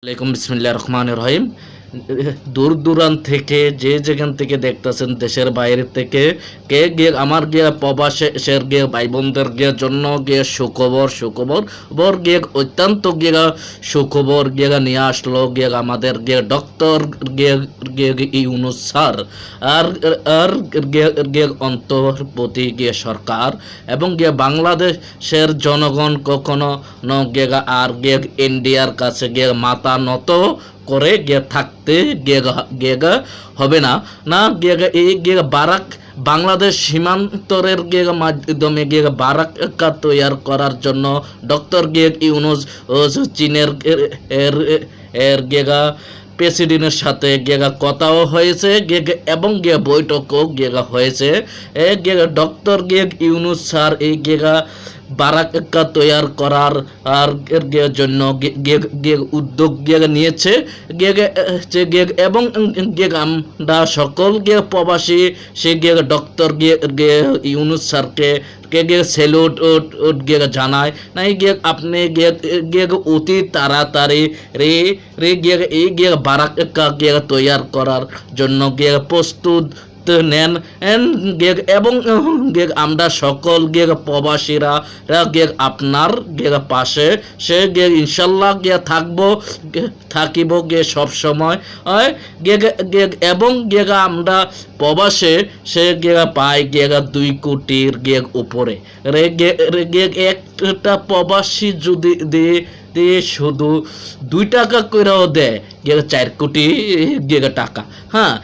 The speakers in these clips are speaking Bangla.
আলাইকুম বিসমিল্লাহির রহমানির রহিম। দূর দূরান্ত থেকে যে যেখান থেকে দেখতেছেন দেশের বাইরে থেকে কে গিয়ে আমার গিয়ে প্রবাসের গিয়ে ভাই বোনদের গিয়ে জন্য গিয়ে সুখবর বর গিয়ে অত্যন্ত গিয়ে সুখবর গিয়ে নিয়ে আসলো গিয়ে আমাদের গিয়ে ডক্টর গিয়ে গিয়ে ইউনূস স্যার আর আর গিয়ে অন্তর্বর্তী গিয়ে সরকার এবং গিয়ে বাংলাদেশের জনগণ কখনো গিয়ে আর গিয়ে ইন্ডিয়ার কাছে গিয়ে মাথা নত করে গিয়ে থাকতে গিয়ে হবে না না গিয়ে এই গিয়ে বারাক বাংলাদেশ সীমান্তরের গিয়ে মাধ্যমে গিয়ে বারাক্কা তৈরি করার জন্য ডক্টর গিয়ে ইউনূস চীনের এর এর গিয়ে প্রেসিডেন্টের সাথে গিয়ে কথাও হয়েছে এবং গিয়ে বৈঠকও গিয়ে হয়েছে গিয়ে ডক্টর গিয়ে ইউনূস স্যার এই গিয়ে বারাক্কা তৈরি করার আর জন্য উদ্যোগ নিয়েছে এবং আমরা সকল আমরা সে ডক্টর ইউনূস স্যারকে স্যালুট জানায় নাই আপনি অতি তাড়াতাড়ি এই বারাক্কা তৈরি করার জন্য প্রস্তুত নেন এবং আমরা সকল প্রবাসীরা আপনার পাশে সে ইনশাল্লাহ থাকিব সব সময় এবং এবং প্রবাসে সে পাই 2 কোটির উপরে একটা প্রবাসী যদি দিয়ে শুধু 2 টাকা করেও দেয় 4 কোটি টাকা। হ্যাঁ,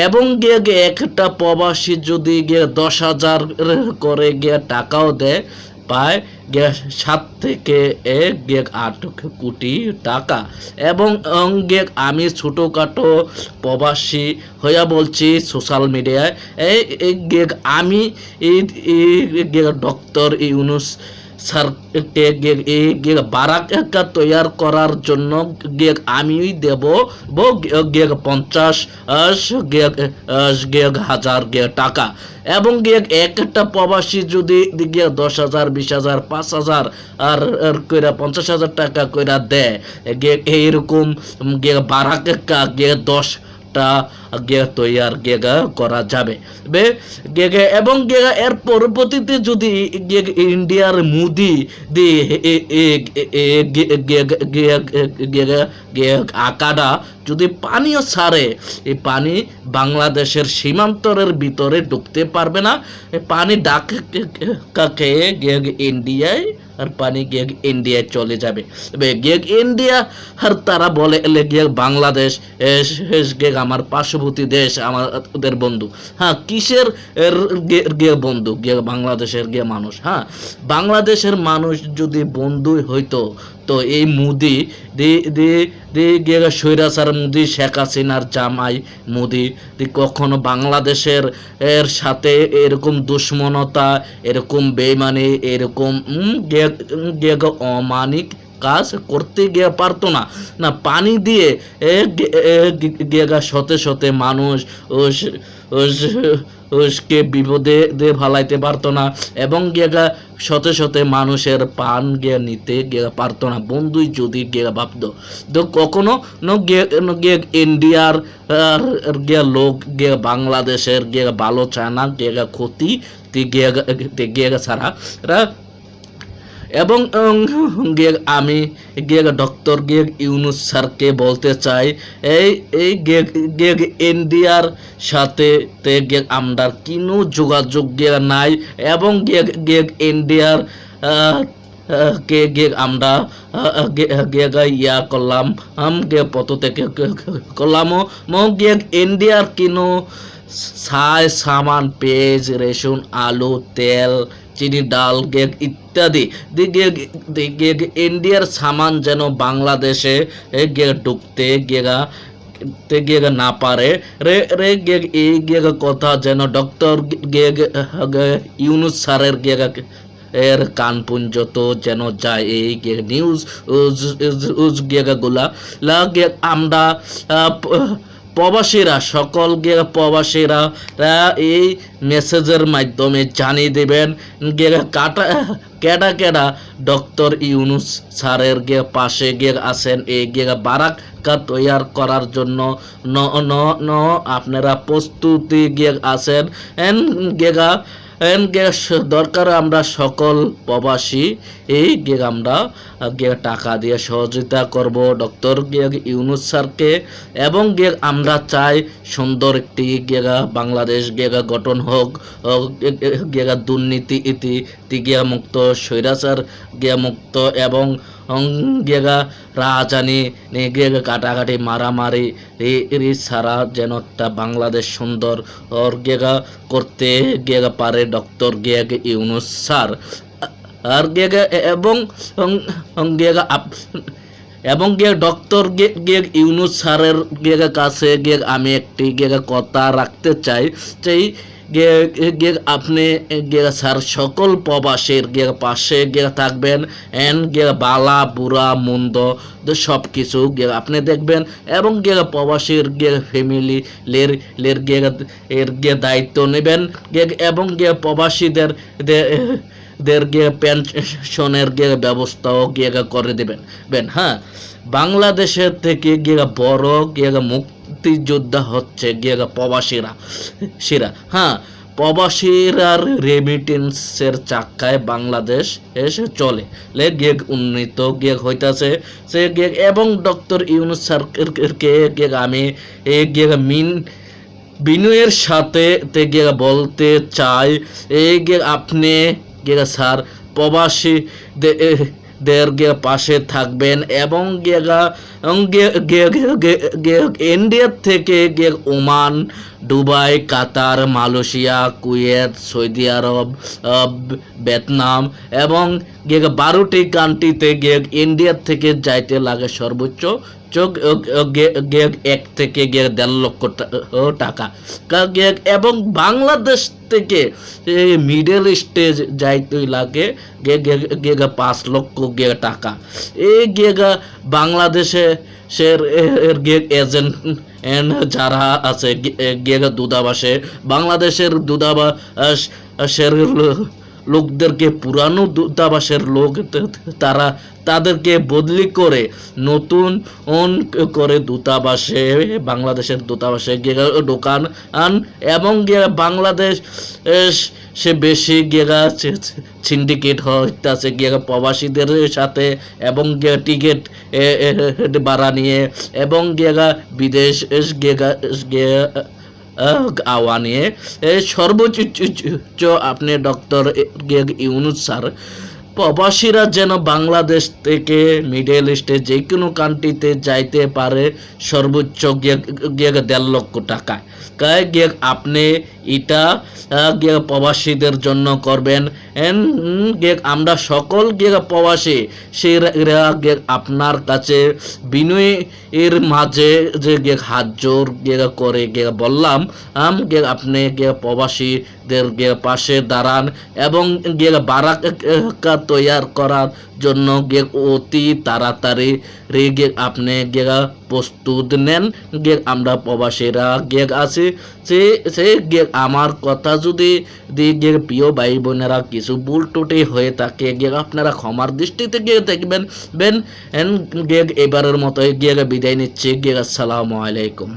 এবং একটা প্রবাসী যদি 10,000 করে টাকাও দেয় পায় 7 থেকে 8 কোটি টাকা। এবং আমি ছোটোখাটো প্রবাসী হইয়া বলছি সোশ্যাল মিডিয়ায় আমি ডক্টর ইউনূস স্যারকে বারাক্কা তৈরি করার জন্য আমি দেব 50,000 টাকা। এবং একটা প্রবাসী যদি 10,000 20,000 5,000 আর কইরা 50,000 টাকা কইরা দেয় এইরকম বারাক্কা 10টা তৈরি করা যাবে এবং এর পরবর্তীতে যদি ইন্ডিয়ার মোদি আকাডা যদি পানিও ছাড়ে এই পানি বাংলাদেশের সীমান্তরের ভিতরে ঢুকতে পারবে না। পানি ডাকে ইন্ডিয়ায় আর পানি ইন্ডিয়ায় চলে যাবে ইন্ডিয়া আর তারা বলে বাংলাদেশ আমার পার্শ্ববর্তী দেশ আমাদের বন্ধু। হ্যাঁ, কিসের বন্ধু বাংলাদেশের মানুষ। হ্যাঁ, বাংলাদেশের মানুষ যদি বন্ধু হইতো তো এই মোদি স্বৈরাচার মোদি শেখ হাসিনার জামাই মোদি কখনো বাংলাদেশের সাথে এরকম দুশ্মনতা এরকম বেইমানি এরকম অমানিক কাজ করতে পারতো না। না, পানি দিয়ে শতে মানুষ কে বিপদে ফালাইতে পারতো না এবং শতে মানুষের প্রাণ নিতে পারতো না বন্ধুই যদি ভাবতো। তো কখনো ইন্ডিয়ার লোক বাংলাদেশের ভালো চায় না ক্ষতি ছাড়া। এবং আমি ডক্টর ইউনূস স্যারকে বলতে চাই এই ইন্ডিয়ার সাথে আমরা কোনো যোগাযোগ নাই এবং ইন্ডিয়ার আমরা ইয়া করলাম পত থেকে করলাম ইন্ডিয়ার কোনো সামান পেঁয়াজ রেশন আলু তেল চিনি ডাল ইত্যাদি ইন্ডিয়ার সামান যেন বাংলাদেশে ঢুকতে না পারে এই কথা যেন ডক্টর ইউনূস স্যারের এর কানপুঞ্জত যেন যায় এই নিউজ গুলা আমরা প্রবাসীরা সকল প্রবাসীরা এই মেসেজের মাধ্যমে জানিয়ে দেবেন কেডা ডক্টর ইউনুস স্যারের পাশে আছেন এই বারাক্কা তৈয়ার করার জন্য আপনারা প্রস্তুতি আছেন দরকার আমরা সকল প্রবাসী এই আমরা টাকা দিয়ে সহযোগিতা করব ডক্টর ইউনুস স্যারকে এবং আমরা চাই সুন্দর একটি বাংলাদেশ গঠন হোক, দুর্নীতি মুক্ত, স্বৈরাচার মুক্ত এবং রাজানি কাটাকাটি মারামারি ছাড়া যেন একটা বাংলাদেশ সুন্দর করতে পারে ডক্টর ইউনুস স্যার। আর এবং ডক্টর ইউনুস স্যারের কাছে আমি একটি কথা রাখতে চাই আপনি স্যার সকল প্রবাসীর পাশে থাকবেন বালা বুড়া মন্দ সব কিছু আপনি দেখবেন এবং প্রবাসীর ফ্যামিলি এর দায়িত্ব নেবেন এবং প্রবাসীদের পেনশনের ব্যবস্থাও করে দেবেন। হ্যাঁ, বাংলাদেশের থেকে বড় মুক্তিযোদ্ধা হচ্ছে প্রবাসীরা। হ্যাঁ, প্রবাসীরার রেমিটেন্সের চাক্কায় বাংলাদেশ এসে চলে উন্নীত হইতাছে সে এবং ডক্টর ইউনুস স্যারকে আমি বিনয়ের সাথে বলতে চাই আপনি স্যার প্রবাসীদের পাশে থাকবেন এবং ইন্ডিয়া থেকে ওমান, দুবাই, কাতার, মালয়েশিয়া, কুয়েত, সৌদি আরব, ভিয়েতনাম এবং 12টি কান্ট্রিতে ইন্ডিয়া থেকে যাইতে লাগে সর্বোচ্চ 1 থেকে 1.5 লক্ষ টাকা এবং বাংলাদেশ থেকে মিডল ইস্টে যাইতে লাগে 5 লক্ষ টাকা। এই বাংলাদেশের এজেন্ট যারা আছে দূতাবাসে, বাংলাদেশের দূতাবাসের লোকদেরকে পুরানো দূতাবাসের লোক তাদেরকে বদলি করে নতুন করে দূতাবাসে বাংলাদেশের দূতাবাসে ঢোকান এবং বাংলাদেশ সে বেশি সিন্ডিকেট হইতেছে প্রবাসীদের সাথে এবং টিকিট ভাড়া নিয়ে এবং বিদেশ আওয়া নিয়ে সর্বোচ্চ আপনি ডক্টর ইউনুস স্যার প্রবাসীরা যেন বাংলাদেশ থেকে মিডল ইস্টে যে কোনো কান্ট্রিতে যাইতে পারে সর্বোচ্চ 1.5 লক্ষ টাকা। আপনি এটা প্রবাসীদের জন্য করবেন। আমরা সকল প্রবাসী সেরা আপনার কাছে বিনয়ের মাঝে যে হাত জোর করে বললাম আপনি প্রবাসীদের পাশে দাঁড়ান এবং বারাক্কা তৈয়ার করার জন্য অতি তাড়াতাড়ি আপনি প্রস্তুত নেন। আমরা প্রবাসীরা আছি সে আমার কথা যদি প্রিয় ভাই বোনেরা কিছু ভুল ত্রুটি হয়ে থাকে আপনারা ক্ষমার দৃষ্টিতে দেখবেন। এবারের মতো বিদায় নিচ্ছি। আসসালামু আলাইকুম।